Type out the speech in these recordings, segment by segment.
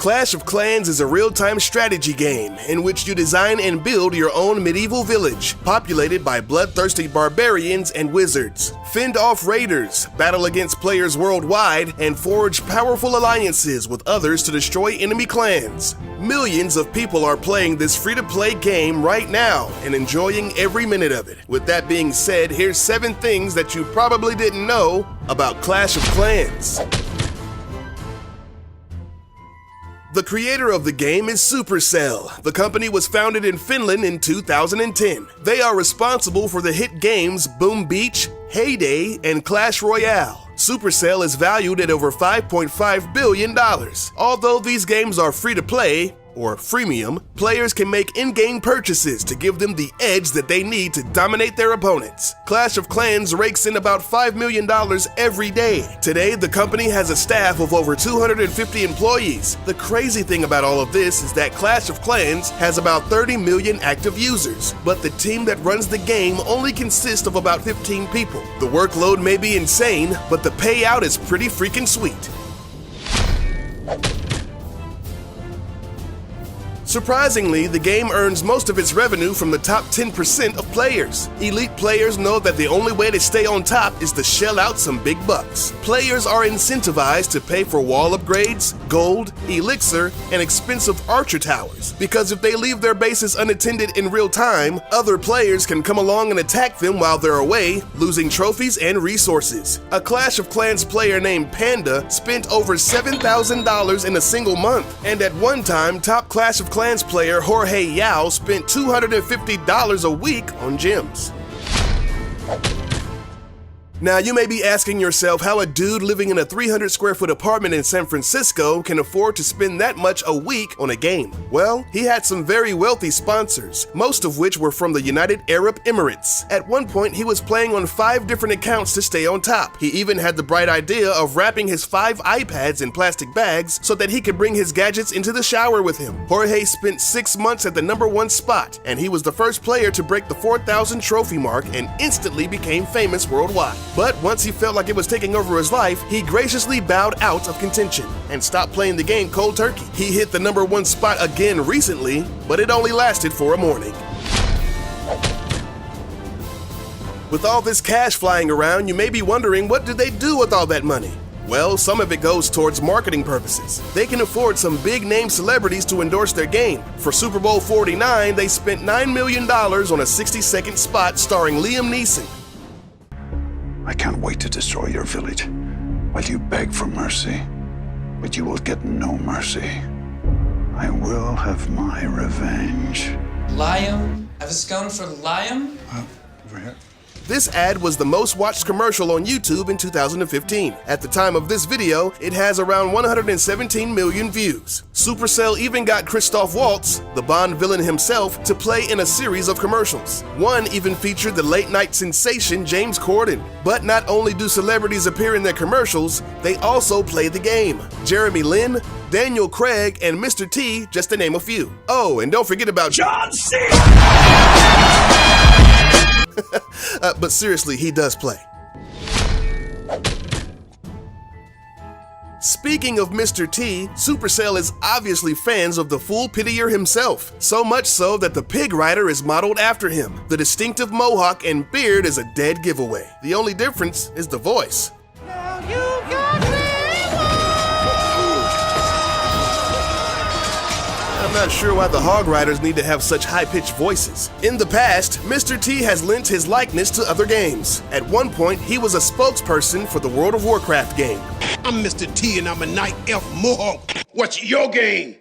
Clash of Clans is a real-time strategy game in which you design and build your own medieval village, populated by bloodthirsty barbarians and wizards. Fend off raiders, battle against players worldwide, and forge powerful alliances with others to destroy enemy clans. Millions of people are playing this free-to-play game right now and enjoying every minute of it. With that being said, here's 7 things that you probably didn't know about Clash of Clans. The creator of the game is Supercell. The company was founded in Finland in 2010. They are responsible for the hit games Boom Beach, Heyday, and Clash Royale. Supercell is valued at over $5.5 billion. Although these games are free to play, or freemium, players can make in-game purchases to give them the edge that they need to dominate their opponents. Clash of Clans rakes in about $5 million every day. Today, the company has a staff of over 250 employees. The crazy thing about all of this is that Clash of Clans has about 30 million active users, but the team that runs the game only consists of about 15 people. The workload may be insane, but the payout is pretty freaking sweet. Surprisingly, the game earns most of its revenue from the top 10% of players. Elite players know that the only way to stay on top is to shell out some big bucks. Players are incentivized to pay for wall upgrades, gold, elixir, and expensive archer towers, because if they leave their bases unattended in real time, other players can come along and attack them while they're away, losing trophies and resources. A Clash of Clans player named Panda spent over $7,000 in a single month, and at one time, top Clash of Clans player Jorge Yao spent $250 a week on gems. Now, you may be asking yourself how a dude living in a 300 square foot apartment in San Francisco can afford to spend that much a week on a game. Well, he had some very wealthy sponsors, most of which were from the United Arab Emirates. At one point, he was playing on 5 different accounts to stay on top. He even had the bright idea of wrapping his 5 iPads in plastic bags so that he could bring his gadgets into the shower with him. Jorge spent 6 months at the #1 spot, and he was the first player to break the 4,000 trophy mark and instantly became famous worldwide. But once he felt like it was taking over his life, he graciously bowed out of contention and stopped playing the game cold turkey. He hit the #1 spot again recently, but it only lasted for a morning. With all this cash flying around, you may be wondering, what do they do with all that money? Well, some of it goes towards marketing purposes. They can afford some big-name celebrities to endorse their game. For Super Bowl 49, they spent $9 million on a 60-second spot starring Liam Neeson. I can't wait to destroy your village while you beg for mercy, but you will get no mercy. I will have my revenge. Liam? Have a scone for Liam? Over here. This ad was the most watched commercial on YouTube in 2015. At the time of this video, it has around 117 million views. Supercell even got Christoph Waltz, the Bond villain himself, to play in a series of commercials. One even featured the late-night sensation James Corden. But not only do celebrities appear in their commercials, they also play the game. Jeremy Lin, Daniel Craig, and Mr. T, just to name a few. Oh, and don't forget about John Cena! But seriously, he does play. Speaking of Mr. T, Supercell is obviously fans of the Fool Pitier himself. So much so that the pig rider is modeled after him. The distinctive mohawk and beard is a dead giveaway. The only difference is the voice. Now you got me. I'm not sure why the hog riders need to have such high-pitched voices. In the past, Mr. T has lent his likeness to other games. At one point, he was a spokesperson for the World of Warcraft game. I'm Mr. T and I'm a night elf mohawk. What's your game?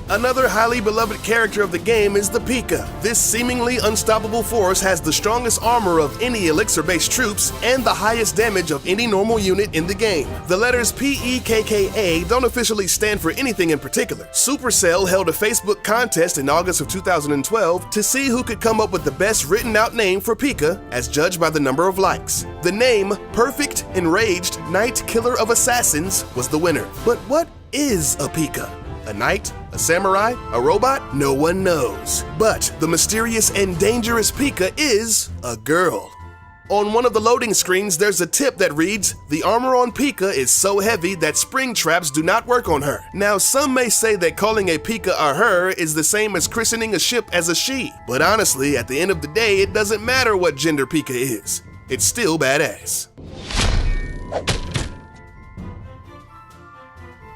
Another highly beloved character of the game is the Pika. This seemingly unstoppable force has the strongest armor of any elixir-based troops and the highest damage of any normal unit in the game. The letters P-E-K-K-A don't officially stand for anything in particular. Supercell held a Facebook contest in August of 2012 to see who could come up with the best written-out name for Pika, as judged by the number of likes. The name, Perfect Enraged Knight Killer of Assassins, was the winner. But what is a Pika? A knight? A samurai? A robot? No one knows. But the mysterious and dangerous Pika is a girl. On one of the loading screens, there's a tip that reads, "The armor on Pika is so heavy that spring traps do not work on her." Now, some may say that calling a Pika a her is the same as christening a ship as a she, but honestly, at the end of the day, it doesn't matter what gender Pika is. It's still badass.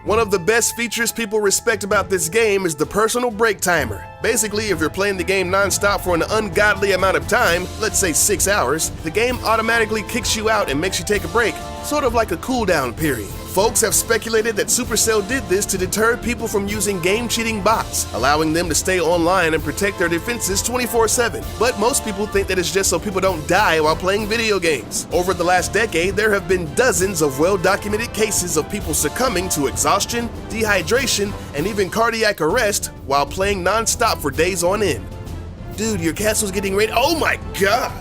One of the best features people respect about this game is the personal break timer. Basically, if you're playing the game non-stop for an ungodly amount of time, let's say 6 hours, the game automatically kicks you out and makes you take a break, sort of like a cooldown period. Folks have speculated that Supercell did this to deter people from using game-cheating bots, allowing them to stay online and protect their defenses 24/7. But most people think that it's just so people don't die while playing video games. Over the last decade, there have been dozens of well-documented cases of people succumbing to exhaustion, dehydration, and even cardiac arrest while playing non-stop for days on end. Dude, your castle's getting raided. Oh my god!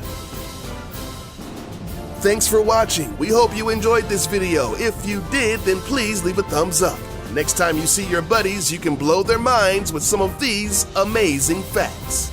Thanks for watching. We hope you enjoyed this video. If you did, then please leave a thumbs up. Next time you see your buddies, you can blow their minds with some of these amazing facts.